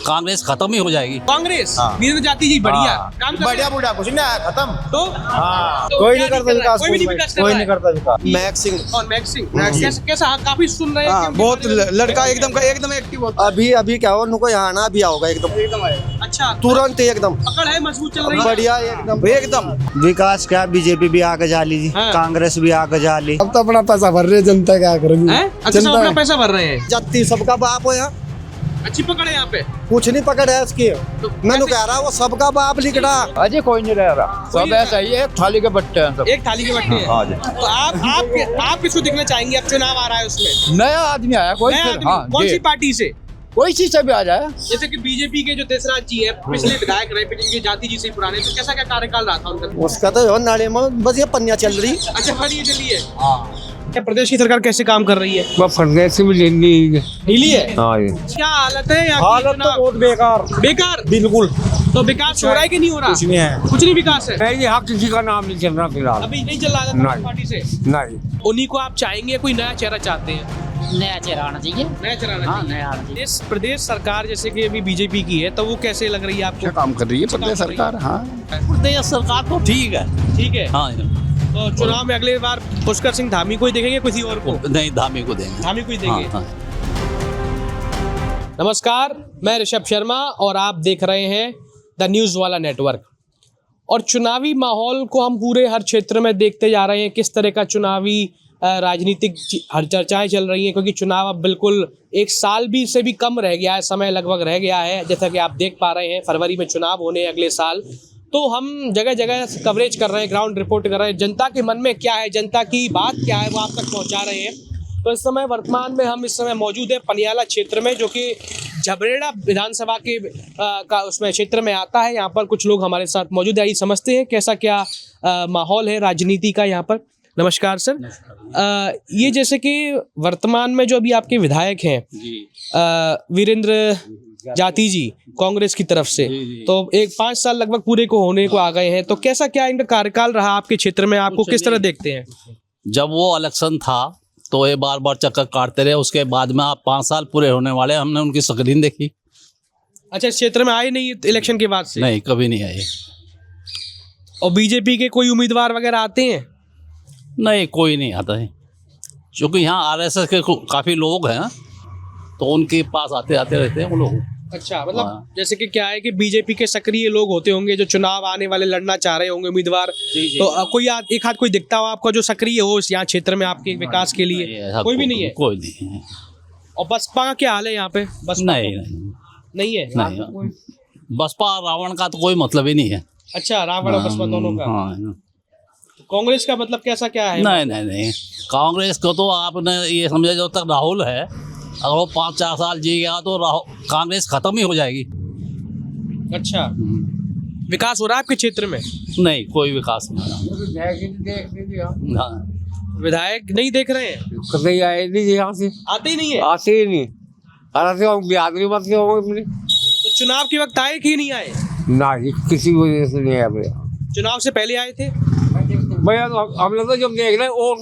कांग्रेस खत्म ही हो जाएगी। कांग्रेस हाँ। वीरेंद्र जाती जी बढ़िया काम कर रहे बढ़िया बुढ़ा कुछ नहीं आया, खत्म। हैं। तो तो कोई क्या नहीं करता कर रहा है? विकास, कोई भी नहीं विकास कर कोई रहा नहीं है। करता विकास। महक सिंह और मैक्स सिंह कैसा काफी सुन रहे हैं हाँ, कि उनके बहुत बारे में- लड़का एकदम एक्टिव होता। अभी क्या हो, उनको यहाँ आना भी होगा एकदम अच्छा तुरंत एकदम पकड़ है मजबूत चल रही है। बढ़िया एकदम विकास। क्या बीजेपी भी आगे जा ली जी, हाँ। कांग्रेस भी आगे जा ली। अब तो अपना पैसा भर रही है, जनता क्या करेगी। हैं? अच्छा सब अपना पैसा भर रहे हैं। जाति सबका बाप हो यहाँ, अच्छी पकड़ है यहाँ पे। कुछ नहीं पकड़ है इसकी। तो मैंने कैसे- कह रहा वो सबका बाप लिखड़ा। अजय कोई नहीं रह रहा, कोई सब नहीं ऐसा ही है, थाली के बट्टे हैं सब। एक थाली के बट्टे हैं। तो आप किसको दिखना चाहेंगे? अब चुनाव आ रहा है उसमें नया आदमी आया कोई नया फिर, आदमी, हाँ कौन जी, सी पार्टी से? कोई चीज से भी आ जाए। जैसे कि बीजेपी के जो देशराज जी है पिछले विधायक रहे, जिनके जाति जी से पुराने, तो कैसा क्या कार्यकाल रहा था उनका? उसका तो हो नाले में बस ये पन्निया चल रही। अच्छा बढ़िया चलिए। क्या प्रदेश की सरकार कैसे काम कर रही है? वो फंडे से भी लेनी ढीली है। हाँ जी। क्या हालत है यहाँ की? हालत तो चुनाव? बहुत बेकार, बेकार। बिल्कुल तो विकास हो रहा है कि नहीं हो रहा? कुछ नहीं है। कुछ नहीं विकास है। ये हक किसी का नाम नहीं चल रहा फिलहाल। अभी नहीं चल रहा था नहीं। पार्टी से। नहीं, उन्हीं को आप चाहेंगे, कोई नया चेहरा चाहते हैं? नया चेहरा आना चाहिए। नया चेहरा आना हाँ चाहिए। नया आना चाहिए। इस प्रदेश सरकार जैसे कि अभी बीजेपी की है, तो वो कैसे लग रही है आपको? काम कर रही है अच्छा प्रदेश काम कर रही सरकार। है। हाँ, प्रदेश सरकार तो ठीक है। ठीक है। हाँ तो चुनाव में अगले बार पुष्कर सिंह धामी को ही देखेंगे, किसी और को? नहीं, धामी को देंगे। धामी को ही देंगे। हाँ, हाँ। नमस्कार, मैं ऋषभ शर्मा और आप देख रहे हैं द न्यूज़ वाला नेटवर्क। और चुनावी माहौल को हम पूरे हर क्षेत्र में देखते जा रहे हैं, किस तरह का चुनावी राजनीतिक हर चर्चाएं चल रही हैं, क्योंकि चुनाव अब बिल्कुल एक साल भी से भी कम रह गया है, समय लगभग रह गया है। जैसा कि आप देख पा रहे हैं, फरवरी में चुनाव होने हैं अगले साल। तो हम जगह जगह कवरेज कर रहे हैं, ग्राउंड रिपोर्ट कर रहे हैं, जनता के मन में क्या है, जनता की बात क्या है, वो आप तक पहुंचा रहे हैं। तो इस समय वर्तमान में हम इस समय मौजूद है पनियाला क्षेत्र में, जो कि झबरेड़ा विधानसभा के का उसमें क्षेत्र में आता है। यहाँ पर कुछ लोग हमारे साथ मौजूद है, आइए समझते हैं कैसा क्या माहौल है राजनीति का यहाँ पर। नमस्कार सर। ये जैसे कि वर्तमान में जो अभी आपके विधायक हैं वीरेंद्र जाती जी कांग्रेस की तरफ से, तो 5 साल लगभग पूरे को होने को आ गए हैं, तो कैसा क्या इनका कार्यकाल रहा आपके क्षेत्र में? आपको किस तरह देखते हैं? जब वो इलेक्शन था तो ये बार बार चक्कर काटते रहे। उसके बाद में आप 5 साल पूरे होने वाले, हमने उनकी स्क्रीन देखी। अच्छा, इस क्षेत्र में आए नहीं इलेक्शन के बाद से? नहीं, कभी नहीं आए। और बीजेपी के कोई उम्मीदवार वगैरह आते हैं? नहीं, कोई नहीं आता है, क्योंकि यहाँ आरएसएस के काफ़ी लोग हैं, तो उनके पास आते आते रहते हैं वो लोग। अच्छा, मतलब हाँ। जैसे कि क्या है कि बीजेपी के सक्रिय लोग होते होंगे जो चुनाव आने वाले लड़ना चाह रहे होंगे उम्मीदवार, तो कोई एक हाथ कोई दिखता हो आपका जो सक्रिय हो इस यहाँ क्षेत्र में आपके विकास के लिए? ऐसा कोई भी नहीं है। कोई नहीं है। और बसपा का क्या हाल है यहाँ पे? बसपा नहीं, नहीं है। नहीं, बसपा रावण का तो कोई मतलब ही नहीं है। अच्छा, रावण और बसपा दोनों का। हाँ। कांग्रेस का मतलब कैसा क्या है? नहीं नहीं नहीं, कांग्रेस को तो आपने ये समझा, जब तक राहुल है, अगर वो 5-4 साल जी गया तो कांग्रेस खत्म ही हो जाएगी। अच्छा, विकास हो रहा है आपके क्षेत्र में? नहीं, कोई विकास नहीं हो रहा। हाँ। विधायक नहीं देख रहे हैं? कभी आए नहीं यहाँ से, आते ही नहीं है। आते ही नहीं। अरे हम बिहार में बस होंगे तो चुनाव के वक्त आए कि नहीं आए? ना जी, किसी वजह से नहीं आए भैया। चुनाव से पहले आए थे? भैया तो हम लोग तो जब देख रहे हैं वो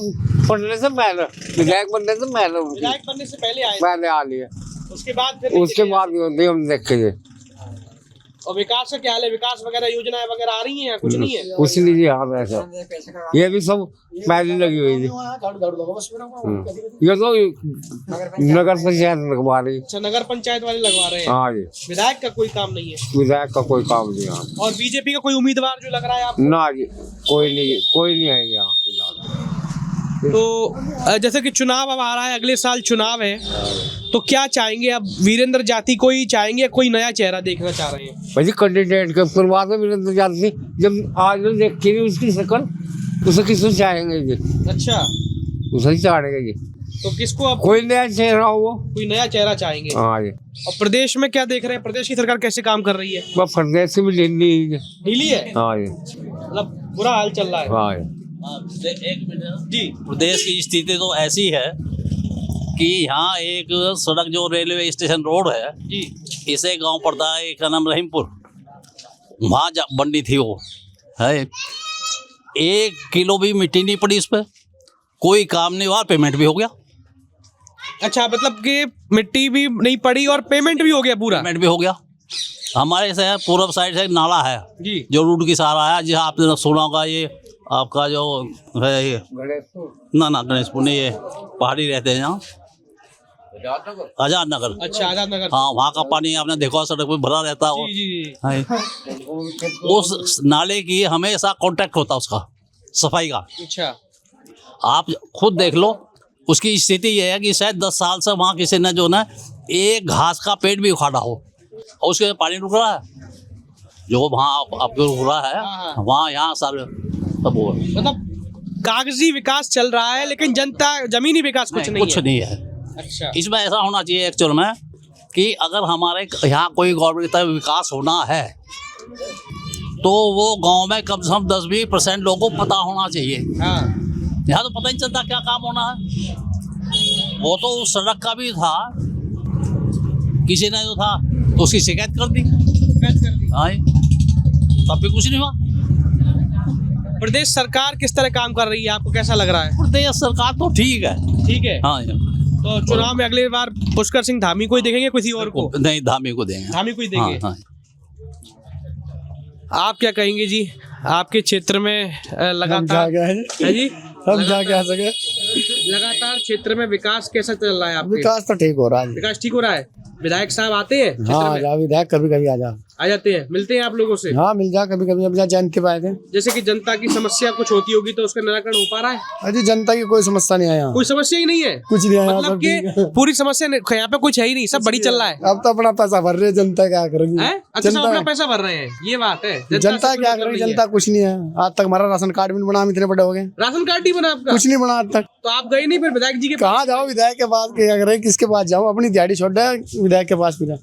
बनने से पहले, विधायक बनने से पहले विधायक बनने से पहले आए थे। पहले आ लिया। उसके बाद फिर उसके बाद भी हम देखेंगे। और विकास का क्या हाल है? विकास वगैरह योजनाएं वगैरह आ रही हैं या कुछ नहीं है? कुछ नहीं जी, हाँ ऐसा ये भी सब पहले लगी हुई थी। ये तो नगर पंचायत लगवा रही। अच्छा, नगर पंचायत वाले लगवा रहे हैं। हाँ जी, विधायक का कोई काम नहीं है। विधायक का कोई काम नहीं यहाँ। और बीजेपी का कोई उम्मीदवार जो लग रहा है आपको? ना जी, कोई नहीं है यहाँ फिलहाल। तो जैसे कि चुनाव अब आ रहा है, अगले साल चुनाव है, तो क्या चाहेंगे अब? वीरेंद्र जाती को ही चाहेंगे, कोई नया चेहरा देखना चाह रहे हैं? भाई कैंडिडेट के शुरुआत में वीरेंद्र जाती, जब आज लोग देखी नहीं उसकी शक्ल, उसे किसको चाहेंगे जी? अच्छा, उसे ही चाहेंगे जी। तो किसको अब कोई नया चेहरा हो वो। कोई नया चेहरा चाहेंगे? हाँ जी। और प्रदेश में क्या देख रहे हैं? प्रदेश की सरकार कैसे काम कर रही है? वह प्रदेश से भी लेनी है। ढीली है, हाँ जी, मतलब बुरा हाल चल रहा है। हाँ जी। एक मिनट जी, प्रदेश की स्थिति तो ऐसी है कि यहाँ एक सड़क जो रेलवे स्टेशन रोड है, जी, इसे गांव पड़ता है, एक का नाम रहीमपुर, वहाँ बंडी थी वो है। 1 किलो भी मिट्टी नहीं पड़ी इस पर, कोई काम नहीं हुआ, पेमेंट भी हो गया। अच्छा, मतलब कि मिट्टी भी नहीं पड़ी और पेमेंट भी हो गया पूरा? पेमेंट भी हो गया। हमारे से पूर्व साइड से एक नाला है जी जो रूट की सहारा है, जहाँ आपने सुना होगा ये आपका जो है ये ना गणेशपुर नहीं, ये पहाड़ी रहते हैं यहाँ आजाद नगर। अच्छा आजाद नगर। हाँ, वहाँ का पानी आपने देखा सड़क पे भरा रहता है। जी जी हाँ, उस नाले की हमेशा कांटेक्ट होता उसका सफाई का। अच्छा आप खुद देख लो, उसकी स्थिति ये है कि शायद 10 साल से वहाँ किसी ने जो ना एक घास का पेड़ भी उखाड़ा हो और उसके पानी रुक रहा है, जो वहाँ आपको रुक रहा है वहाँ यहाँ सारे सब वो है। मतलब कागजी विकास चल रहा है लेकिन जनता जमीनी विकास कुछ नहीं कुछ है। नहीं है। अच्छा इसमें ऐसा होना चाहिए एक्चुअल में कि अगर हमारे यहाँ कोई गवर्नमेंट का विकास होना है तो वो गांव में कम से कम 10-20% लोगों को पता होना चाहिए। हाँ यहाँ तो पता ही चलता क्या काम होना है। वो तो उस सड़क का भी था, किसी ने जो था तो उसकी शिकायत कर दी, हाँ, तब भी कुछ नहीं हुआ। प्रदेश सरकार किस तरह काम कर रही है, आपको कैसा लग रहा है? प्रदेश सरकार तो ठीक है। ठीक है। हाँ, तो चुनाव में अगली बार पुष्कर सिंह धामी को ही देखेंगे, किसी और को? नहीं, धामी को देंगे। धामी को ही देंगे। हाँ, हाँ। आप क्या कहेंगे जी, आपके क्षेत्र में लगातार है जी, हम जा क्या सके। लगातार क्षेत्र में विकास कैसा चल रहा है आपके? विकास तो ठीक हो रहा है। विकास ठीक हो रहा है। विधायक साहब आते हैं क्षेत्र हाँ, में? जा विधायक कभी कभी आ जाते हैं, मिलते हैं आप लोगों से? हाँ, मिल जा कभी कभी। अब जा जयंत के पाए थे। जैसे कि जनता की समस्या कुछ होती होगी तो उसका निराकरण हो पा रहा है? अजी जनता की कोई समस्या नहीं आया, कोई समस्या ही नहीं है, कुछ नहीं आया। मतलब सब ठीक कि है। पूरी समस्या यहाँ पे कुछ है ही नहीं, सब बड़ी चल रहा है। अब तो अपना पैसा भर रहे, जनता क्या करेगी? हैं? अच्छा, सब अपना पैसा भर रहे हैं, ये बात है। जनता से कोई क्या मतलब करेगी? नहीं है। जनता कुछ नहीं है। आज तक हमारा राशन कार्ड भी नहीं बना, हम इतने बड़े हो गए, राशन कार्ड नहीं बना आपका? कुछ नहीं बना आज तक। तो आप गए नहीं फिर विधायक जी के पास? कहाँ जाओ विधायक के पास? क्या करें, किसके पास जाऊँ? अपनी दिहाड़ी छोड़ दे, विधायक के पास फिर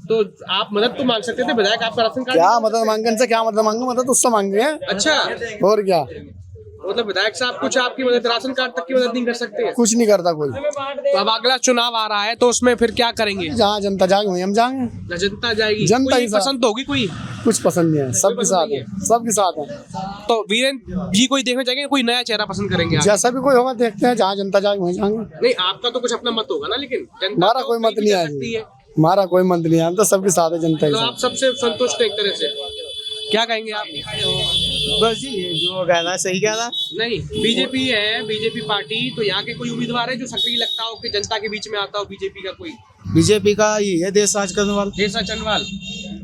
तो आप मदद तो मांग सकते थे, विधायक आपका राशन कार्ड? क्या मदद मांगे? इनसे क्या मदद मांगे? मदद उससे मांगे हैं। अच्छा, और क्या? मतलब विधायक साहब कुछ आपकी मदद, राशन कार्ड तक की मदद नहीं कर सकते हैं? कुछ नहीं करता कोई। तो अब अगला चुनाव आ रहा है तो उसमें फिर क्या करेंगे? जहाँ जनता जाएगी वहीं हम जाएंगे। ना जनता जाएगी, जनता कोई ही साथ। पसंद तो होगी कोई? कुछ पसंद नहीं है, सबके साथ है, सबके साथ है। तो वीरेंद्र जी को ही देखना चाहेंगे, कोई नया चेहरा पसंद करेंगे आप? जैसा भी कोई होगा देखते हैं, जहाँ जनता जाएगी वहीं जाएंगे। नहीं, आपका तो कुछ अपना मत होगा ना, लेकिन जनता हमारा तो कोई मत कहीं भी नहीं जा है सकती जी। है। हमारा कोई मत नहीं है, हम तो सबके साथ है, जनता के तो आप साथ। सबसे संतुष्ट हैं एक तरह से, क्या कहेंगे आप? बस जी जो कहना है सही कहना। नहीं, बीजेपी है, बीजेपी पार्टी, तो यहाँ के कोई उम्मीदवार है जो सक्रिय लगता हो कि जनता के बीच में आता हो? बीजेपी का कोई? बीजेपी का ये है देश राज करने वाला। देसा चंदवाल,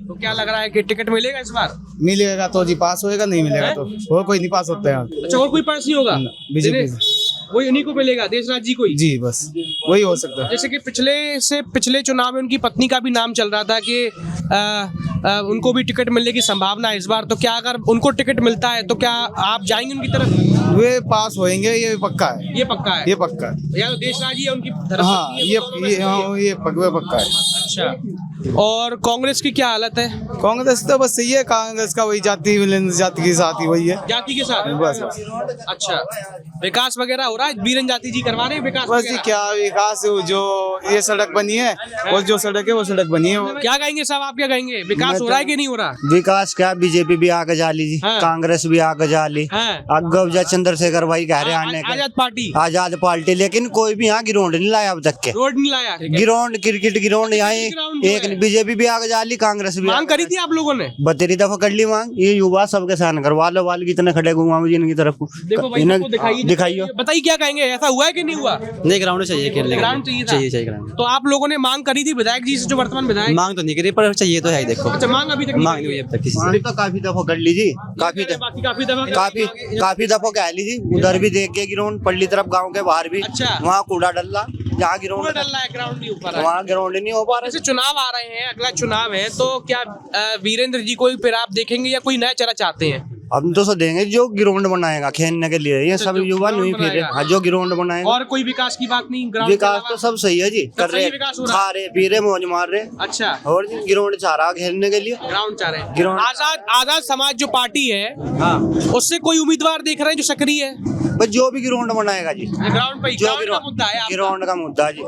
तो क्या लग रहा है कि टिकट मिलेगा इस बार? मिलेगा तो जी पास होएगा, नहीं मिलेगा तो और कोई नहीं पास होता है। अच्छा, और कोई पास नहीं होगा? बीजेपी वही उन्हीं को मिलेगा, देशराज जी को ही? जी, बस वही हो सकता है। जैसे कि पिछले चुनाव में उनकी पत्नी का भी नाम चल रहा था कि उनको भी टिकट मिलने की संभावना है इस बार, तो क्या अगर उनको टिकट मिलता है तो क्या आप जाएंगे उनकी तरफ? वे पास होएंगे, ये पक्का है। ये पक्का है, ये पक्का है। या तो देशराज जी है उनकी हाँ, धर्मपत्नी है, वो दोनों में से कोई है। ये पक्का है। अच्छा, और कांग्रेस की क्या हालत है? कांग्रेस तो बस सही है, कांग्रेस का वही जाति के साथ ही वही है। जाति के साथ? बस अच्छा, विकास वगैरह हो रहा है? बीरन जाति जी करवा रहे हैं विकास बस जी, वगैरह? क्या विकास, जो ये सड़क बनी है और जो सड़क है वो सड़क बनी है। क्या कहेंगे साहब, आप क्या कहेंगे, विकास हो रहा है कि नहीं हो रहा? विकास क्या, बीजेपी भी आगे जा ली जी, हाँ। कांग्रेस भी आगे जा ली, हाँ। अगवजा चंद्रशेखर भाई कह रहे आने के, आजाद पार्टी, आजाद पार्टी, लेकिन कोई भी यहाँ गिरोंड नहीं लाया अब तक के। रोड नहीं लाया। गिरोंड, क्रिकेट गिरोंड यहाँ ग्राउंड है। एक, बीजेपी भी आगे जा ली, कांग्रेस भी मांग करी थी आप लोगों ने? 32 दफा कर ली मांग। ये युवा सबके साथ करवा लो, वाल कितने खड़े घुमाऊ जी इनकी तरफ को। देखो भाई, इन्हें सबको दिखाइए, दिखाइए। बताइए क्या कहेंगे, ऐसा हुआ है कि नहीं हुआ? नहीं, ग्राउंड चाहिए खेलने के लिए। ग्राउंड चाहिए था? चाहिए ग्राउंड। तो आप लोगों ने मांग करी थी विधायक जी से, जो वर्तमान विधायक? मांग तो नहीं करी पर चाहिए तो है ही, देखो। अच्छा, मांग अभी तक मांग नहीं हुई अब तक किसी से। मांग तो काफी दफा कर ली जी, काफी काफी दफा कह ली जी। उधर भी देख के गिरोंड, पल्ली तरफ गाँव के बाहर भी, अच्छा। वहाँ कूड़ा डल्ला, जहाँ गिरोंड पूरा डल रहा है, ग्राउंड नहीं हो पा रहा है। वहाँ ग्राउंड नहीं हो पा रहा। जैसे चुनाव आ रहे हैं, अगला चुनाव है, तो क्या वीरेंद्र जी को फिर आप देखेंगे या कोई नया चेहरा चाहते हैं? हम तो सब देंगे जो ग्राउंड बनाएगा खेलने के लिए, ये सब जो युवा नहीं ग्राउंड फिर बनाएगा। जो ग्राउंड बनाएगा। और कोई विकास की बात नहीं? ग्राउंड विकास तो सब सही है जी, कर सही रहे, विकास हो रहा है। खा रहे, पी रहे, मौज मार रहे, अच्छा, और ग्राउंड चाह रहा खेलने के लिए। ग्राउंड चाह रहे हैं। ग्राउंड- आजाद समाज जो पार्टी है, उससे कोई उम्मीदवार देख रहे हैं जो सक्रिय है? बस जो भी ग्राउंड बनाएगा जी, ग्राउंड पे जो ग्राउंड का मुद्दा है आपका। ग्राउंड का मुद्दा जी।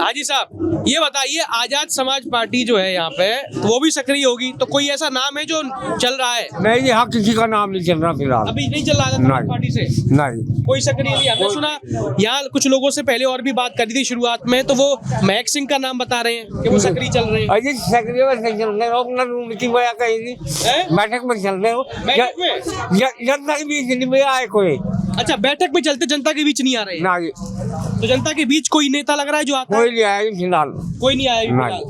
हाजी साहब ये बताइए, आजाद समाज पार्टी जो है यहाँ पे तो वो भी सक्रिय होगी, तो कोई ऐसा नाम है जो चल रहा है? नहीं, यहाँ किसी का नाम नहीं चल रहा फिलहाल। अभी नहीं चल रहा आजाद समाज नहीं। पार्टी से नहीं, कोई सक्रिय नहीं। हमने सुना यहाँ कुछ लोगों से पहले और भी बात करी थी शुरुआत में, तो वो महक सिंह का नाम बता रहे हैं कि वो सक्रिय चल रहे हैं। अजय सक्रिय में नहीं चल रहे हो, अपना मीटिंग में कहीं नहीं, हैं? बैठक में चल रहे हो, बैठक में? जनता के बीच में आए कोई अच्छा, बैठक में चलते जनता के बीच नहीं आ रहे हैं। ना, तो जनता के बीच कोई नेता लग रहा है जो आता कोई है? नहीं आया फिलहाल। कोई नहीं आया नहीं।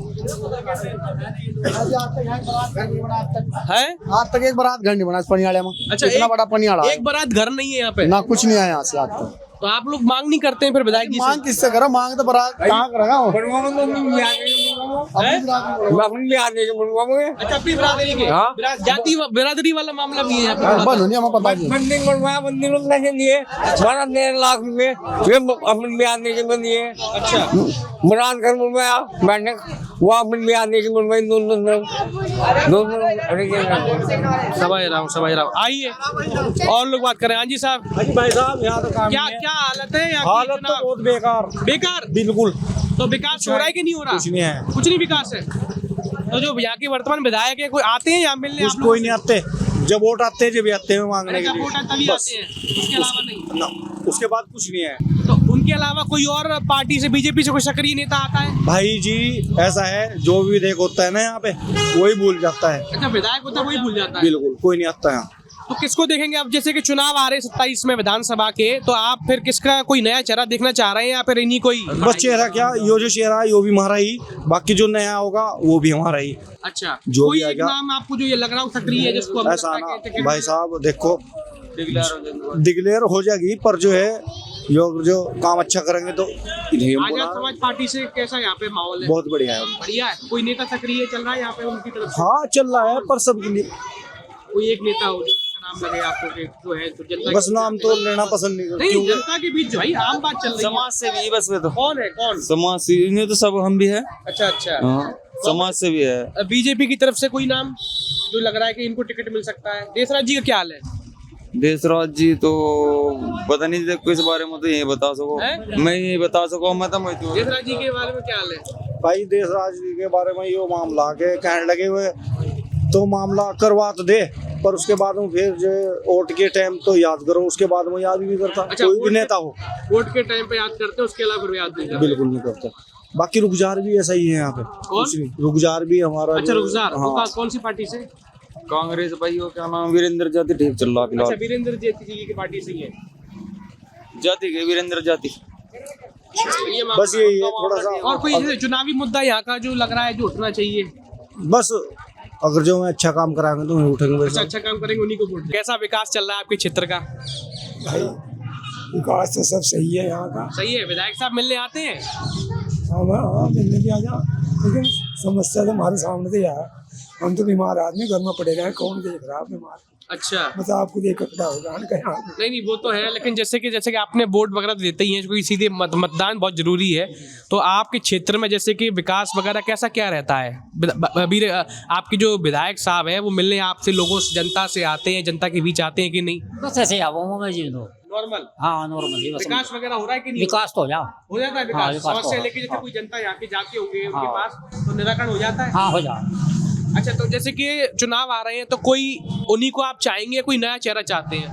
है। आज तक एक बारात घर नहीं बना इस पनियाड़े में। अच्छा, इतना बड़ा पनियाड़ा एक बारात घर नहीं है यहाँ पे, ना कुछ नहीं आया यहाँ से आज तक। तो आप लोग मांग नहीं करते हैं फिर विधायक जी मांग किससे करो? मांग तो बारात कहाँ करेगा वो? अपनी भी आने के बनवाओगे। अच्छा, अपनी बिरादरी के हाँ। जाति बिरादरी वाला मामला भी है यहाँ पे। बंद होनी हमें पता नहीं। मंदिर बनवाया, मंदिर में पैसे दिए 12-13 लाख रुपए, ये अपनी भी आने के में दिए। अच्छा, बरात घर बनवाया, बैठक वो अपनी भी आने के बनवाई, दोनों समझ रहा हूँ। आइए और लोग बात करें। हाँ जी साहब, भाई साहब यहाँ तो काम क्या क्या हालत है यहाँ की? हालत तो जनाब? बहुत बेकार, बेकार। बिल्कुल तो विकास हो रहा है कि नहीं हो रहा? कुछ नहीं है, कुछ नहीं विकास है। तो जो यहाँ के वर्तमान विधायक है, कोई आते हैं यहाँ मिलने? कुछ कोई नहीं आते। जब वोट आते हैं जब आते हैं मांगने के लिए, वोट तभी आते हैं, उसके अलावा नहीं। ना, उसके बाद कुछ नहीं है। तो उनके अलावा कोई और पार्टी से, बीजेपी से कोई सक्रिय नेता आता है? भाई जी ऐसा है, जो भी विधेयक होता है ना यहाँ पे वही भूल जाता है। अच्छा, विधायक होता है वही भूल जाता है। बिल्कुल कोई नहीं आता यहाँ। तो किसको देखेंगे अब? जैसे कि चुनाव आ रहे 27 में विधानसभा के, तो आप फिर किसका कोई नया चेहरा देखना चाह रहे हैं या फिर इन्हीं कोई? बस चेहरा क्या, यो जो चेहरा है वो भी हमारा ही, बाकी जो नया होगा वो भी हमारा ही। अच्छा, जो कोई भी एक आएगा। नाम आपको जो ये लग रहा हो सक्रिय है, जिसको हम ऐसा लगता है कि ना टिकट भाई साहब, देखो डिक्लेयर हो जाएगी, पर जो है जो काम अच्छा करेंगे तो इन्हें आजाद बोला। समाज पार्टी से कैसा यहाँ पे माहौल है? बहुत बढ़िया है। बढ़िया है। कोई नेता सक्रिय चल रहा है यहाँ पे उनकी तरफ से? हाँ चल रहा है, पर सबके लिए कोई एक नेता हो जिसका नाम लगे आपको कि जो है तो जनता बस नाम तो लेना पसंद नहीं करते, नहीं, क्योंकि जनता के बीच जो भाई आम बात चल रही है। समाज से भी बस में तो कौन है कौन? समाज से इन्हें तो सब हम भी है। अच्छा अच्छा, हाँ, समाज से भी है। बीजेपी की तरफ से कोई नाम जो लग रहा है कि इनको टिकट मिल सकता है? देशराज जी का क्या हाल है? देशराज जी तो पता नहीं, देखो इस बारे में तो यही बता सको, हैं? मैं यही बता सको। मैं तो देशराज जी के बारे में क्या हाल है? भाई देशराज जी के बारे में यो मामला के कहने लगे हुए तो मामला करवा तो दे, पर उसके बाद में फिर जो वोट के टाइम तो याद करो, उसके बाद में याद नहीं करता। अच्छा, कोई वोट भी नेता हो वोट के टाइम पे याद करते हैं, उसके अलावा फिर याद नहीं करते। बिल्कुल नहीं करता। बाकी रुखजार भी ऐसा ही है यहाँ पे। कौन? कुछ नहीं, रुखजार भी हमारा। अच्छा, रुखसार हाँ। वो कौन सी पार्टी से? कांग्रेस भाई वो क्या नाम, वीरेंद्र जाति ठीक चल रहा अच्छा, फिलहाल। वीरेंद्र जी की पार्टी से ही है। जाति के वीरेंद्र जाति। ये मामला- बस यही है थोड़ा सा। और कोई जैसे चुनावी मुद्दा यहाँ का जो लग रहा है जो उठना चाहिए? बस अगर जो मैं अच्छा काम कराएंगे तो मैं उठेंगे वैसे। अच्छा काम करेंगे उन्हीं को वोट दें। कैसा विकास चल रहा है आपके क्षेत्र का? विकास तो सब सही है यहाँ का। सही है। विधायक साहब मिलने आते हैं? हाँ मिलने भी आ जा, लेकिन समस्या तो हमारे सामने तो यार, हम तो बीमार आदमी घर में पड़े रहे, कौन देख रहा है बीमार? अच्छा, मतलब आपको देख कर खड़ा होगा ना कहीं? नहीं वो तो है, लेकिन जैसे कि आपने वोट वगैरह तो देते ही हैं, कोई सीधे मतदान बहुत जरूरी है। तो आपके क्षेत्र में जैसे कि विकास वगैरह कैसा क्या रहता है? अभी आपके जो विधायक साहब हैं वो मिलने आपसे, लोगों से, जनता से आते हैं, जनता के बीच आते हैं कि नहीं? बस ऐसे आवामों जी दो नॉर्मल। हाँ नॉर्मल विकास वगैरह हो रहा है कि नहीं? विकास तो हो जा हो जाता है हाँ, विकास। विकास तो समस्या हो। लेके जैसे कोई जनता यहाँ के जाते होंगे उनके हाँ। पास, तो निराकरण हो जाता है। हाँ हो जा। अच्छा, तो जैसे कि चुनाव आ रहे हैं तो कोई उन्हीं को आप चाहेंगे, कोई नया चेहरा चाहते हैं?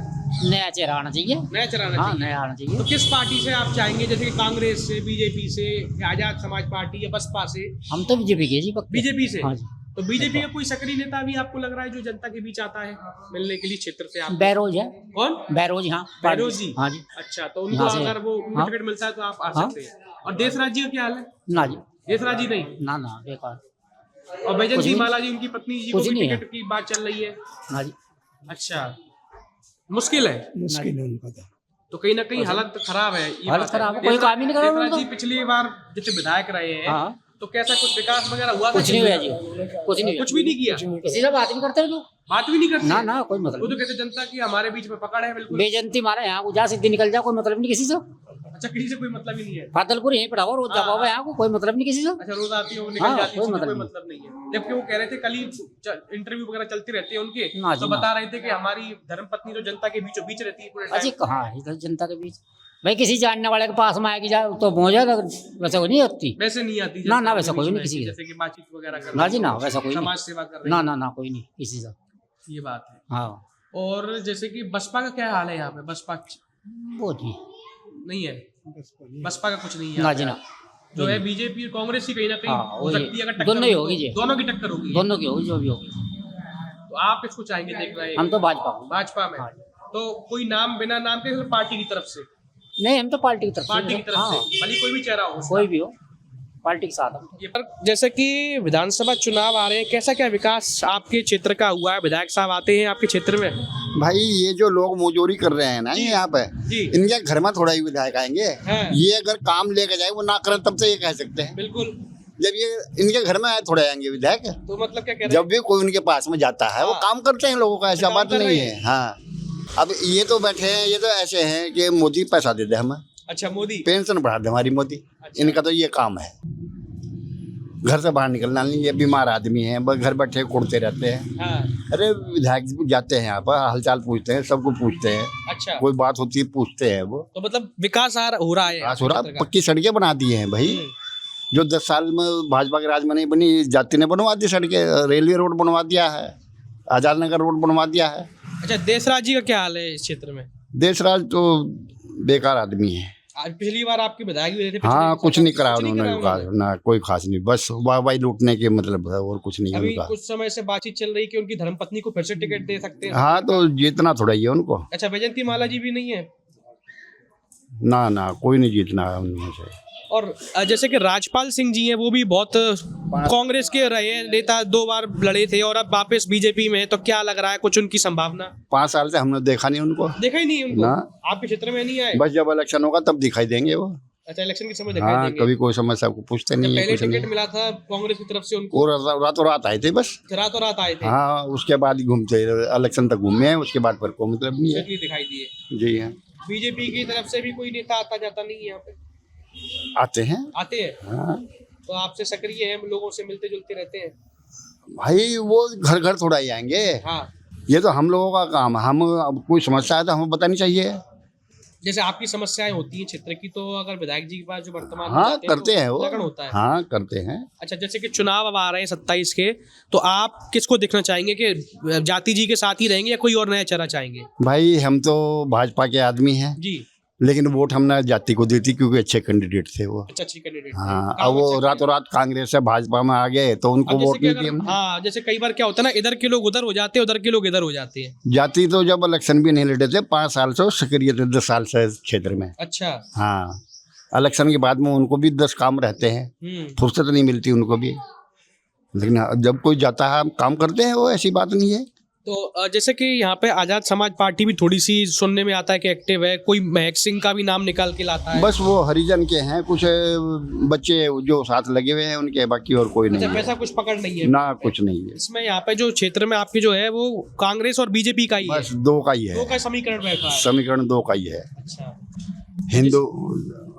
नया चेहरा आना चाहिए। नया चेहरा आना हाँ चाहिए। नया आना चाहिए। तो किस पार्टी से आप चाहेंगे? जैसे कि कांग्रेस से, बीजेपी से, या आजाद समाज पार्टी, या बसपा से? हम तो बीजेपी के जी पक्के। बीजेपी से? हाँ जी। तो बीजेपी का कोई सक्रिय नेता भी आपको लग रहा है जो जनता के बीच आता है मिलने के लिए क्षेत्र से? आप बैरोज है। कौन? बैरोज, हाँ बैरोज जी? हाँ जी। अच्छा, तो उनको यहाँ से- अगर वो उनको हाँ। टिकट मिलता है तो आप आ हाँ। सकते हैं। और देशराज जी का क्या हाल है? ना जी, देशराज जी नहीं? ना ना बेकार। और बैजंती कुछ नहीं। माला जी, उनकी पत्नी जी को कुछ भी नहीं है। टिकट की बात चल रही है? ना जी। अच्छा, मुश्किल है। मुश्किल नहीं पता। तो कहीं ना कहीं हालत खराब है। ये हालत बात है। खराब है, कोई काम ही नहीं कर रहा देशराज उन्होंने जी पिछली बार जैसे विधायक रहे हैं, हाँ। तो कैसा कुछ विकास वगैरह हुआ? कुछ नहीं हुआ जी, कुछ नहीं, कुछ भी नहीं किया। किसी से बात नहीं करते लोग, बात भी नहीं करते ना ना कोई मतलब वो तो कहते जनता की हमारे बीच में पकड़ है बिल्कुल। बेजंती मारा यहाँ को, जा सीधी निकल जा, कोई मतलब नहीं किसी से। अच्छा, किसी से कोई मतलब ही नहीं है। फादलपुर यहीं पढ़ा हुआ, रोज जावा हुआ यहाँ को, कोई मतलब नहीं किसी से। अच्छा, रोज आती है वो निकल हाँ, जाती है, कोई कोई मतलब मतलब नहीं है। जबकि वो कह रहे थे कल ही इंटरव्यू वगैरह चलती रहती है उनके, ना जी, तो ना। बता रहे थे कि हमारी धर्मपत्नी तो जनता के बीचों बीच रहती है पूरे अजी टाइम। कहाँ है इधर जनता के बीच, भाई किसी जानने वाले के पास में आएगी जा तो पहुंच जाएगा, वैसा कोई नहीं होती। वैसे नहीं आती ना, जनता ना, के वैसा बीच कोई में, नहीं किसी के। जैसे कि बातचीत वगैरह कर ना जी ना, वैसा कोई समाज नहीं, सेवा कर रही ना है। ना ना कोई नहीं किसी से। ये बात है। हाँ और जैसे कि बसपा का क्या हाल है यहाँ पे? बसपा वो नहीं, नहीं है, बसपा का कुछ नहीं है ना यहाँ जी पे। ना, जो है बीजेपी कांग्रेस ही कहीं ना कहीं हाँ, हो वही। सकती है। अगर टक्कर दोनों ही तो होगी जी। दोनों की टक्कर होगी। दोनों की होगी जो भी होगी। तो आप किसको चाहेंगे देखना है? हम तो भाजपा को। भाजपा में। तो कोई नाम बिना नाम के सिर्फ पार्टी की तरफ से? नहीं, हम तो पार्टी की तरफ से। पार्टी की तरफ हाँ, से भले कोई भी चेहरा हो उसका। कोई भी हो, पार्टी के साथ हम। ये पर जैसे कि विधानसभा चुनाव आ रहे हैं, कैसा क्या विकास आपके क्षेत्र का हुआ है? विधायक साहब आते हैं आपके क्षेत्र में? भाई ये जो लोग मजदूरी कर रहे हैं ना यहाँ पे, जी। इनके घर में थोड़ा ही विधायक आएंगे। हाँ। ये अगर काम लेके जाए वो ना करें तब से ये कह सकते हैं। बिल्कुल। जब ये इनके घर में आए थोड़े आएंगे विधायक, तो मतलब क्या कह रहे जब भी कोई उनके पास में जाता है वो हाँ। काम करते हैं लोगों का, ऐसा काम बात कर नहीं रहे है। हाँ, अब ये तो बैठे हैं, ये तो ऐसे हैं कि मोदी पैसा दे दे हमें, अच्छा, मोदी पेंशन बढ़ा दे हमारी मोदी। इनका तो ये काम है, घर से बाहर निकलना नहीं। ये बीमार आदमी है, बस घर बैठे कुड़ते रहते हैं। हाँ। अरे विधायक जी जाते हैं यहाँ पर, हालचाल पूछते हैं, सबको पूछते हैं, अच्छा, कोई बात होती है पूछते हैं वो। तो मतलब विकास हो रहा है विकास हो रहा, क्षेत्र का। पक्की सड़कें बना दी हैं भाई। जो 10 साल में भाजपा के राज में नहीं बनी, जाति ने बनवा दी सड़कें। रेलवे रोड बनवा दिया है, आजाद नगर रोड बनवा दिया है। अच्छा, देशराज जी का क्या हाल है इस क्षेत्र में? देशराज तो बेकार आदमी है। आज पहली बार आपके विधायक भी रहे थे पिछले हाँ, कुछ नहीं करा कुछ नहीं उन्होंने, करा ना कोई खास नहीं, बस वाहवाही लूटने के मतलब है और कुछ नहीं है अभी उनका। कुछ समय से बातचीत चल रही कि उनकी धर्मपत्नी को फिर से टिकट दे सकते हैं। हाँ, तो जीतना थोड़ा ही है उनको। अच्छा, वैजयंती माला जी भी नहीं है? ना ना, कोई नहीं जीतना है उनमें से। और जैसे कि राजपाल सिंह जी हैं, वो भी बहुत कांग्रेस के रहे नेता, 2 बार लड़े थे और अब वापस बीजेपी में, तो क्या लग रहा है कुछ उनकी संभावना? 5 साल से हमने देखा नहीं उनको। देखा ही नहीं उनको? ना। आपके क्षेत्र में नहीं आए? बस जब इलेक्शन होगा तब दिखाई देंगे वो। अच्छा, इलेक्शन के समय दिखाई हाँ, देंगे। कभी कोई समस्या को पूछते नहीं है, पहले कुछ नहीं। टिकट मिला था कांग्रेस की तरफ से उनको, वो रातों रात आए थे बस। रातों रात आए थे। हाँ, उसके बाद ही घूमते, इलेक्शन तक घूमे हैं, उसके बाद पर कोई मतलब नहीं है। नहीं दिखाई दिए। जी हाँ, बीजेपी की तरफ से भी कोई नेता आता जाता नहीं है यहाँ पे? आते हैं। आते हैं। हाँ तो आपसे सक्रिय हैं, लोगों से मिलते जुलते रहते हैं? भाई, वो घर घर थोड़ा ही आएंगे। हाँ। ये तो हम लोगों का काम है। हम अब कोई समस्या है तो हमें बतानी चाहिए। जैसे आपकी समस्याएं होती हैं क्षेत्र की, तो अगर विधायक जी के पास जो वर्तमान में हाँ, जाते करते तो हैं वो। निराकरण होता है। हाँ, करते हैं। अच्छा, जैसे कि चुनाव अब आ रहे हैं 27 के, तो आप किसको देखना चाहेंगे कि जाति जी के साथ ही रहेंगे या कोई और नया चेहरा चाहेंगे? भाई, हम तो भाजपा के आदमी हैं, जी। लेकिन वोट हमने जाति को दी थी क्योंकि अच्छे कैंडिडेट थे वो। अच्छा, अच्छी कैंडिडेट। हाँ, अब वो रातों रात कांग्रेस से भाजपा में आ गए तो उनको वोट नहीं दिए हमने। हाँ, जैसे कई बार क्या होता है ना, इधर के लोग उधर हो जाते हैं, उधर के लोग इधर हो जाते हैं। जाति तो जब इलेक्शन भी नहीं लड़े थे, 5 साल से सक्रिय थे, 10 साल से क्षेत्र में। अच्छा। हाँ, इलेक्शन के बाद में उनको भी 10 काम रहते हैं, फुर्सत नहीं मिलती उनको भी, लेकिन जब कोई जाता है काम करते हैं वो, ऐसी बात नहीं है। तो जैसे कि यहाँ पे आजाद समाज पार्टी भी थोड़ी सी सुनने में आता है कि एक्टिव है, कोई महक सिंह का भी नाम निकाल के लाता है। बस वो हरिजन के हैं, कुछ बच्चे जो साथ लगे हुए हैं उनके, बाकी और कोई नहीं अच्छा, है। वैसा कुछ पकड़ नहीं है ना, कुछ नहीं है इसमें। यहाँ पे जो क्षेत्र में आपके जो है वो कांग्रेस और बीजेपी का ही है, बस 2 का ही है। 2 का समीकरण बैठा है। समीकरण 2 का ही है। अच्छा, हिंदू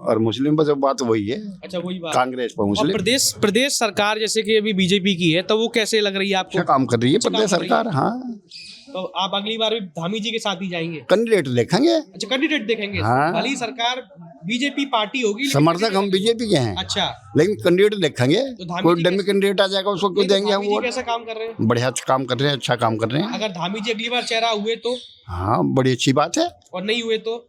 और मुस्लिम, बस बात वही है। अच्छा, वही बात। कांग्रेस पर और मुस्लिम। प्रदेश सरकार जैसे कि अभी बीजेपी की है, तो वो कैसे लग रही है आपको? अच्छा काम कर रही है अच्छा प्रदेश काम कर रही है। सरकार। हाँ, तो आप अगली बार भी धामी जी के साथ ही जाएंगे? कैंडिडेट देखेंगे। अच्छा, कैंडिडेट देखेंगे। हाँ। भली सरकार बीजेपी पार्टी होगी, लेकिन समर्थक हम बीजेपी के हैं। अच्छा, लेकिन कैंडिडेट देखेंगे। तो धामी कोई जी डमी कैंडिडेट आ जाएगा उसको क्यों नहीं, तो देंगे हम धामी जी वोट? कैसा काम कर रहे हैं? बढ़िया काम कर रहे हैं, अच्छा काम कर रहे हैं। अगर धामी जी अगली बार चेहरा हुए तो? हाँ, बड़ी अच्छी बात है। और नहीं हुए तो?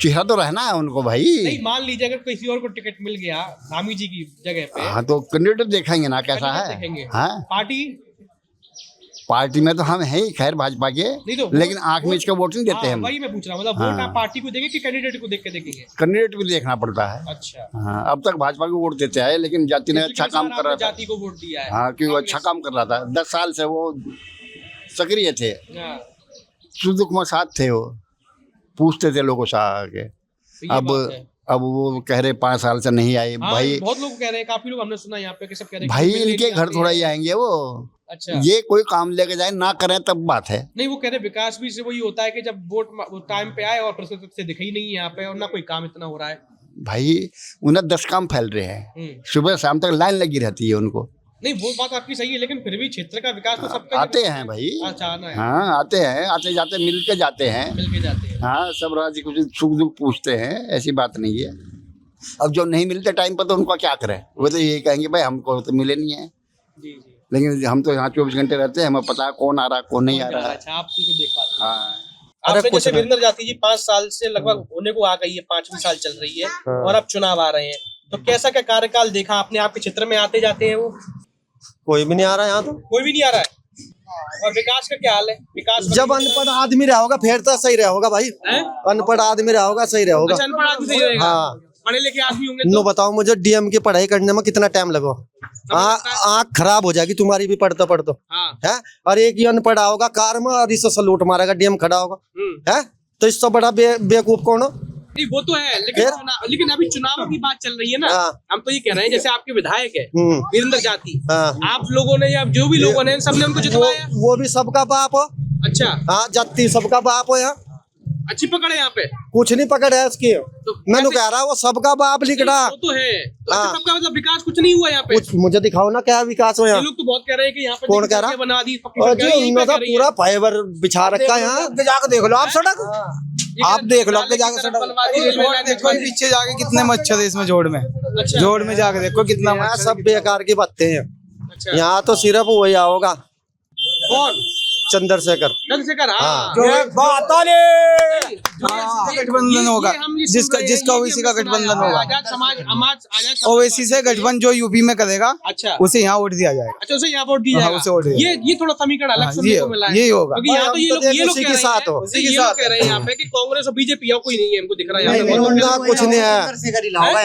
चेहरा तो रहना है उनको भाई। नहीं, मान लीजिए अगर किसी और को टिकट मिल गया धामी जी की जगह पे, हाँ, तो कैंडिडेट देखेंगे ना कैसा कैंडिडेट है। देखेंगे। हाँ, पार्टी में तो हम हैं ही खैर भाजपा के, नहीं तो लेकिन आंख मीच के वोट नहीं देते हम। वही मैं पूछ रहा हूँ, मतलब वोट हाँ। आप पार्टी को देंगे कि कैंडिडेट को देख के देखेंगे? कैंडिडेट भी देखना पड़ता है। अच्छा। हाँ, अब तक भाजपा को वोट देते आए, लेकिन जाति ने अच्छा काम कर रहा था। जाति को वोट दिया है। हाँ, क्योंकि वो अच्छा काम कर रहा था, 10 साल से वो सक्रिय थे, हाँ, सुख दुख में साथ थे, वो पूछते थे लोगों से आके। तो ये अब बात है। अब वो कह रहे 5 साल से नहीं आए। हाँ, भाई बहुत लोग कह रहे हैं, काफी लोग हमने सुना यहाँ पे कि सब कह रहे हैं भाई कि मिलने इनके नहीं घर आते थोड़ा हैं। ही आएंगे वो। अच्छा, ये कोई काम लेके जाए ना करें तब बात है। नहीं वो कह रहे विकास भी से वही होता है कि जब वोट टाइम पे आए और प्रस्तुत से दिखे ही नहीं है यहाँ पे और ना कोई काम इतना हो रहा है। भाई उन्हें 10 काम फैल रहे हैं, सुबह शाम तक लाइन लगी रहती है उनको। नहीं वो बात आपकी सही है, लेकिन फिर भी क्षेत्र का विकास तो सबका आते हैं भाई, अच्छा आना है, हाँ आते हैं, आते जाते मिल के जाते हैं, मिलके जाते हैं। हाँ सब राज्य कुछ सुख दुख पूछते हैं, ऐसी बात नहीं है। अब जो नहीं मिलते टाइम पर तो उनको क्या करें, वो तो यही कहेंगे भाई हमको तो मिले नहीं है। जी जी, लेकिन हम तो यहाँ 24 घंटे रहते हैं, हमें पता है कौन आ रहा कौन नहीं आ रहा। अच्छा आप तो देख पा रहे हैं। हाँ आपने जैसे वीरेंद्र जाती जी 5 साल से लगभग होने को आ गई है, 5वीं साल चल रही है और अब चुनाव आ रहे हैं, तो कैसा क्या कार्यकाल देखा आपने? आपके क्षेत्र में आते जाते हैं वो? कोई भी नहीं आ रहा यहाँ तो। कोई भी नहीं आ रहा है। और विकास का क्या हाल है? विकास जब अनपढ़ आदमी रहा होगा फिर तो सही रहा होगा भाई। अनपढ़ आदमी रहा होगा सही रहा होगा। अच्छा, अनपढ़ आदमी सही रहेगा। हाँ, पढ़े लिखे आदमी होंगे नो तो बताओ मुझे डीएम की पढ़ाई करने में कितना टाइम लगा? आँख खराब हो जाएगी तुम्हारी भी पढ़ते पढ़ते है। और एक ही अनपढ़ होगा कार में और इससे सलूट मारेगा, डीएम खड़ा होगा है, तो इससे बड़ा बेवकूफ कौन हो? नहीं वो तो है, लेकिन अभी चुनाव की बात चल रही है ना। हम तो ये कह रहे हैं जैसे आपके विधायक है वीरेंद्र जाती, आप लोगों ने या जो भी लोगों ने सबने उनको जितवाया। वो भी सबका बाप हो। अच्छा, हाँ जाती सबका बाप हो। यहाँ अच्छी पकड़ है यहाँ पे, कुछ नहीं पकड़ है उसकी। मैंने कह रहा वो सबका बाप लिख रहा। वो तो है, तो अच्छा, सबका मतलब विकास कुछ नहीं हुआ यहाँ पे। कुछ मुझे दिखाओ ना क्या विकास हो यहाँ। लोग तो बहुत कह रहे हैं कि यहाँ पे कौन कह रहा? बना दी पूरा फाइबर बिछा रखा है यहाँ। जाकर देख लो आप सड़क, आप देख लो आगे जाकर सड़क। देखो पीछे जाके कितने मच्छर है इसमें जोड़ में। जोड़ में जाके देखो कितना यहाँ सब बेकार की बातें हैं। यहाँ तो सिर्फ वही आओगा। कौन? चंद्रशेखर। चंद्रशेखर, हाँ। गठबंधन होगा, जिसका ओवैसी का गठबंधन होगा। आजाद समाज ओवैसी से गठबंधन जो यूपी में करेगा, अच्छा उसे यहाँ वोट दिया जाएगा। अच्छा, उसे यहाँ वोट दिया जाएगा। उसे वोट दिया। ये थोड़ा समीकरण अलग सुनने को मिला है। यही होगा, क्योंकि यहाँ तो ये लोग कह रहे हैं, उसी ये लोग कह रहे हैं यहाँ पे कि कांग्रेस और बीजेपी या कोई नहीं है, हमको दिख रहा है यहाँ पे कुछ नहीं है।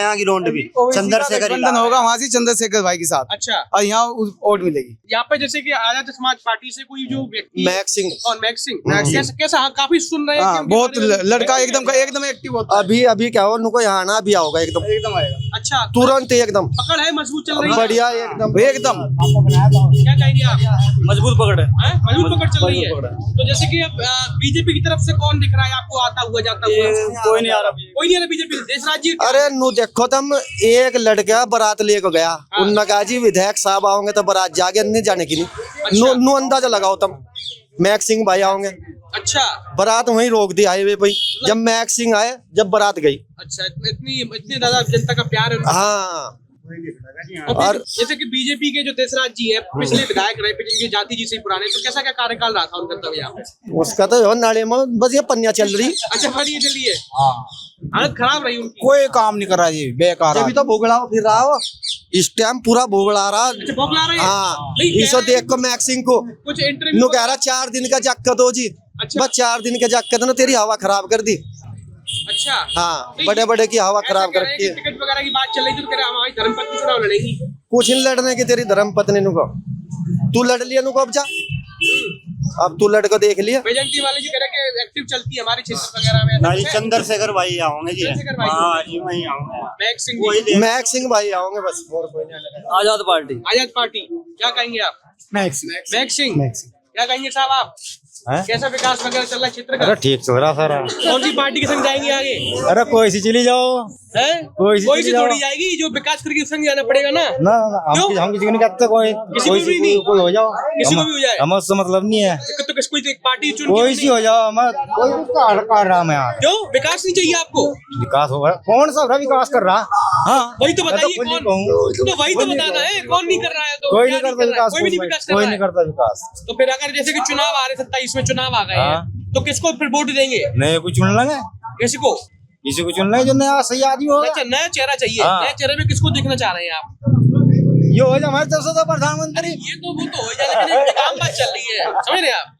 यहाँ की रोड भी चंद्रशेखर गठबंधन होगा वहाँ से चंद्रशेखर भाई के साथ। अच्छा, और यहाँ वोट मिलेगी। यहाँ पे जैसे कि आजाद समाज पार्टी से कोई जो व्यक्ति मैक सिंह और मैक सिंह कैसा? हाँ, काफी सुन रहे हैं। बहुत लड़का एकदम एक्टिव होता है। अभी क्या हो उनको यहाँ आना भी आओगा एकदम आएगा। अच्छा, तुरंत एकदम पकड़ है, मजबूत चल रही है, बढ़िया एकदम। क्या कहेंगे आप? मजबूत पकड़ है, मजबूत पकड़ चल रही है। तो जैसे कि अब बीजेपी की तरफ से कौन दिख रहा है आपको आता हुआ जाता हुआ? कोई नहीं आ रहा, कोई नहीं आ रहा बीजेपी देश राज्य। अरे नु देखो तुम, एक लड़का बारात लेके गया, उन्होंने कहा जी विधायक साहब आओगे तो बारात जाके नहीं जाने की नहीं। नु अंदाजा लगाओ तुम, मैक सिंह भाई आओगे, अच्छा, बारात वहीं रोक दी हाईवे पे। जब मैक सिंह आए, जब बारात गई। अच्छा, इतनी ज्यादा जनता का प्यार है। हाँ, और जैसे कि बीजेपी के जो देशराज जी हैं, पिछले विधायक रहे, पिछले जाति जी से पुराने, तो कैसा क्या कार्यकाल रहा था उनका तब यहाँ पे? उसका तो नाले में बस ये पन्निया चल रही। अच्छा, बढ़िया चली है, हालत खराब रही उनकी। कोई काम नहीं कर रहा जी, बेकार। अभी तो भोगड़ा फिर रहा हो, इस टाइम पूरा भोगड़ा रहा। अच्छा, बौखला रहे हैं। हाँ, इसे देख को मैक सिंह को कुछ इंटरव्यू कह रहा 4 दिन का जक्कत हो जी। अच्छा, बस 4 दिन का जक्कत ने तेरी हवा खराब कर दी। अच्छा, हाँ, बड़े बड़े की हवा खराब कर दी। टिकट वगैरह की बात चल रही थी तो कह रहे हमारी धर्मपत्नी चुनाव लड़ेगी। कुछ नहीं लड़ने की तेरी धर्मपत्नी नुको, तू लड़ लिया नुको। अब तू लड़को देख लिया। बेजंती वाले जी कह रहे कि एक्टिव चलती है हमारे क्षेत्र वगैरह में। चंद्रशेखर भाई आओगे जी। हाँ जी, वही आऊंगा। मैक सिंह भाई आओगे बस, और कोई नहीं। आजाद पार्टी। आजाद पार्टी, क्या कहेंगे आप? मैक सिंह, क्या कहेंगे साहब आप? कैसा विकास वगैरह चल रहा है क्षेत्र का? ठीक हो रहा सर। कौन सी पार्टी के संग जाएंगे आगे? अरे कोई सी चली जाओ। कोई सी थोड़ी जाएगी, जो विकास करके संग जाना पड़ेगा ना। हम किसी को नहीं कहते, कोई किसी को भी नहीं, कोई हो जाओ, किसी को भी हो जाए, हमें उससे मतलब नहीं है। तो किस कोई एक पार्टी चुन कोई सी हो जाओ, हमें कोई कर रहा मैं। क्यों विकास नहीं चाहिए आपको? विकास होगा, कौन सा विकास कर रहा? हाँ, वही तो बताइए कौन, तो वही तो बताना है कौन नहीं कर रहा है। तो कोई नहीं करता विकास, कोई भी नहीं विकास कर कोई रहा नहीं है। करता विकास। तो फिर अगर जैसे कि चुनाव आ रहे 27 में चुनाव आ गए हैं, तो किसको फिर वोट देंगे? नहीं कुछ चुन लेंगे, किसी को चुन लेंगे जो नया सही आदमी होगा। अच्छा, नया चेहरा चाहिए। नया चेहरे में किसको देखना चाह रहे हैं आप? ये हो जाए हमारे तरफ से तो प्रधानमंत्री। ये तो वो तो हो जाए, लेकिन एक आम बात चल रही है, समझ रहे हैं आप?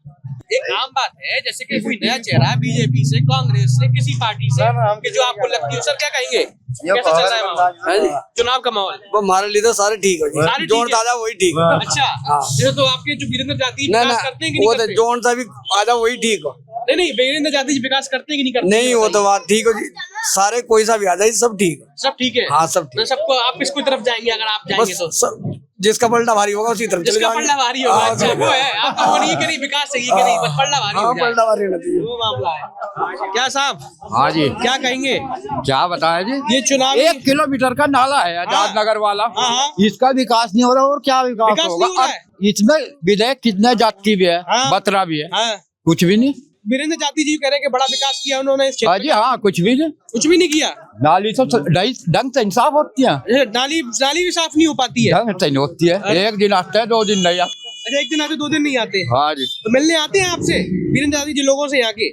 एक आम बात है, जैसे कि कोई नया चेहरा बीजेपी से, कांग्रेस से, किसी पार्टी से कि जो आपको लगती है, सर क्या कहेंगे? कैसा चल रहा है माहौल, चुनाव का माहौल? वो हमारे लिए तो सारे ठीक हो, सारे जोन दादा वही ठीक हो। अच्छा, जैसे तो आपके जो वीरेंद्र जाति विकास करते हैं कि नहीं करते? जोन सा भी आधा वही ठीक हो। नहीं, वीरेंद्र जाति विकास करते हैं कि नहीं करते? नहीं, वो तो बात ठीक हो जी। सारे कोई सा भी आ जाए सब ठीक है। सब ठीक है। हाँ सब ठीक। तो सबको आप किसको तरफ जाएंगे अगर आप जाएंगे तो? जिसका पलटा भारी होगा उसी तरफ चले जिसका जाएंगे। पलटा भारी होगा। अच्छा वो है, आप वो नहीं करी विकास चाहिए कि नहीं, बस पलटा भारी हो जाए। पलटा भारी होना चाहिए, वो मामला है। क्या साहब? हाँ जी, क्या कहेंगे? क्या बताया जी? ये चुनाव 1 किलोमीटर का नाला है आजाद नगर वाला, हाँ। इसका विकास नहीं हो रहा और क्या विकास विकास होगा? नहीं हो रहा है। अब इसमें विधायक कितने जाति भी है, हाँ। बतरा भी है, हाँ। कुछ भी नहीं। वीरेंद्र जाति जी कह रहे हैं कि बड़ा विकास किया उन्होंने इस हाँ क्षेत्र जी, हाँ कुछ भी नहीं। में। कुछ भी नहीं किया। नाली तो ढंग से इंसाफ होती है, ये नाली भी साफ नहीं हो पाती है। ढंग से नहीं होती है। एक दिन आता है, 2 दिन नहीं आता। अच्छा, एक दिन आते 2 दिन नहीं आते। हाँ जी, तो मिलने आते हैं आपसे वीरेंद्र जाति जी लोगों से यहाँ के?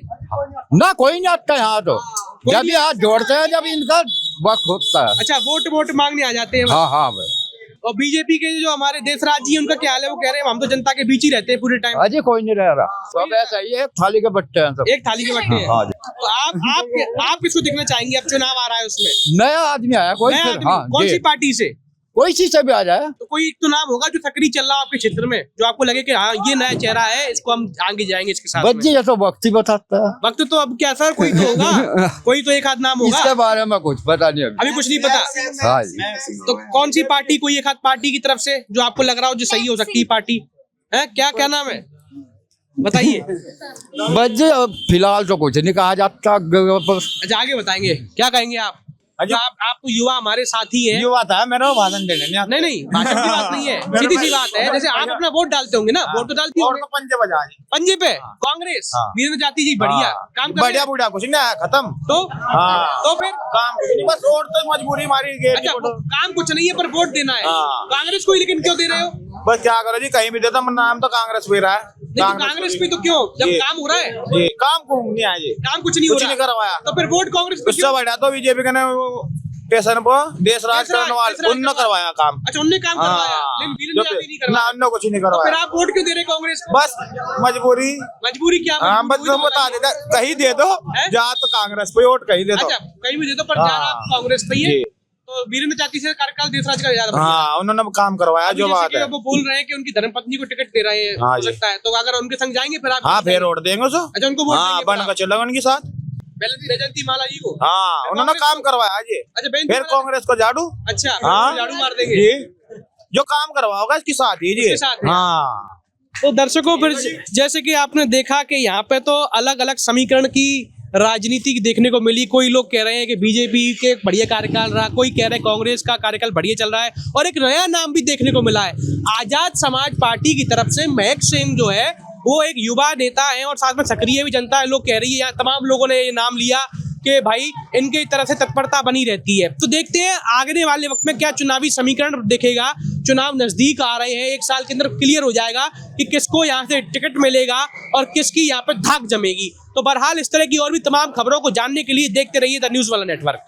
ना कोई नहीं आता यहाँ तो, जब ये हाथ जोड़ते हैं जब इनका वक्त होता है। अच्छा, वोट मांगने आ जाते हैं। हाँ हाँ भाई। और बीजेपी के जो हमारे देशराज जी हैं, उनका क्या हाल है? वो कह रहे हैं हम तो जनता के बीच ही रहते हैं पूरे टाइम। अजय कोई नहीं रह रहा, सब ऐसा ही है, एक थाली के बट्टे हैं सब। एक थाली के बट्टे हैं। हाँ जी। तो आप किसको देखना चाहेंगे? अब चुनाव आ रहा है उसमें नया आदमी आया कोई, नया फिर आदमी, हाँ कौन जी, सी पार्टी से? कोई चीज से भी आ जाए। तो कोई एक तो नाम होगा जो सक्रिय चल रहा है आपके क्षेत्र में, जो आपको लगे कि हाँ ये नया चेहरा है, इसको हम आगे जाएंगे इसके साथ में। बच्ची ये तो वक्त ही बताता है, वक्त तो अब क्या सर, कोई तो होगा, कोई तो एक आध नाम होगा। इसके बारे में कुछ पता नहीं अभी कुछ नहीं पता। हाँ जी। तो कौन सी पार्टी, कोई एक आध पार्टी की तरफ से जो आपको लग रहा हो जो सही हो सकती है पार्टी है? क्या नाम है बताइए। बच्चे फिलहाल तो कुछ नहीं कहा जाता। अच्छा, आगे बताएंगे, क्या कहेंगे आप? अच्छा, आप तो युवा हमारे साथी हैं। युवा था मेरा भाषण देने नहीं भाषण की बात नहीं है, सीधी सी बात है। जैसे आप अपना वोट डालते होंगे ना, वोट तो डालती होंगे। पंजे बजा पंजे पे कांग्रेस, वीरेंद्र जाति जी बढ़िया काम कर बढ़िया बुढ़िया कुछ नहीं खत्म। तो फिर काम कुछ नहीं, बस वोट तो मजबूरी मारी गई। अच्छा, काम कुछ नहीं है पर वोट देना है कांग्रेस को ही, लेकिन क्यों दे रहे हो? बस क्या करो जी, कहीं भी देता नाम तो कांग्रेस पे रहा है। कांग्रेस पे तो क्यों, जब काम हो रहा है? जी, काम को नहीं आया जी, काम कुछ नहीं हो रहा, करवाया, तो फिर वोट कांग्रेस पे उससे बढ़िया तो बीजेपी का स्टेशन पर देश राज करने वाले उनने करवाया काम। अच्छा, उनने काम करवाया, लेकिन वीरेंद्र जाति नहीं करवाया। उनने कुछ नहीं तो फिर करवाया। आप वोट क्यों दे रहे कांग्रेस? बस मजबूरी क्या? हाँ, बस बता देता, कहीं दे दो जा तो कांग्रेस पे वोट कहीं दे दो। अच्छा, कहीं भी दे दो, पर जा रहा आप कांग्रेस पे ही है। तो वीरेंद्र जाति से कार्यकाल देशराज का याद। हाँ, उन्होंने काम करवाया जो बात है। वो बोल रहे हैं कि उनकी धर्मपत्नी को टिकट दे रहे हैं, हो सकता है, तो अगर उनके संग जाएंगे फिर आप? हाँ, फिर वोट देंगे उसको। अच्छा, उनको वोट हाँ, बन का चलेगा उनके साथ। बैजयंती माला जी को। हाँ, उन्होंने काम करवाया जी। अच्छा, फिर कांग्रेस को झाड़ू। अच्छा, हाँ, झाड़ू मार देंगे जी, जो काम करवाओगा इसके साथ ही जी। हाँ। तो दर्शकों, फिर जैसे कि आपने देखा कि यहाँ पे तो अलग अलग समीकरण की राजनीति देखने को मिली। कोई लोग कह रहे हैं कि बीजेपी के बढ़िया कार्यकाल रहा, कोई कह रहे हैं कांग्रेस का कार्यकाल बढ़िया चल रहा है, और एक नया नाम भी देखने को मिला है। आजाद समाज पार्टी की तरफ से महक सेन जो है वो एक युवा नेता है और साथ में सक्रिय भी जनता है। लोग कह रही है, यहाँ तमाम लोगों ने ये नाम लिया कि भाई इनके तरफ से तत्परता बनी रहती है। तो देखते हैं आगे वाले वक्त में क्या चुनावी समीकरण देखेगा। चुनाव नजदीक आ रहे हैं, 1 साल के अंदर क्लियर हो जाएगा कि किसको यहाँ से टिकट मिलेगा और किसकी यहाँ पे धाक जमेगी। तो बहरहाल इस तरह की और भी तमाम खबरों को जानने के लिए देखते रहिए द न्यूज़ वाला नेटवर्क।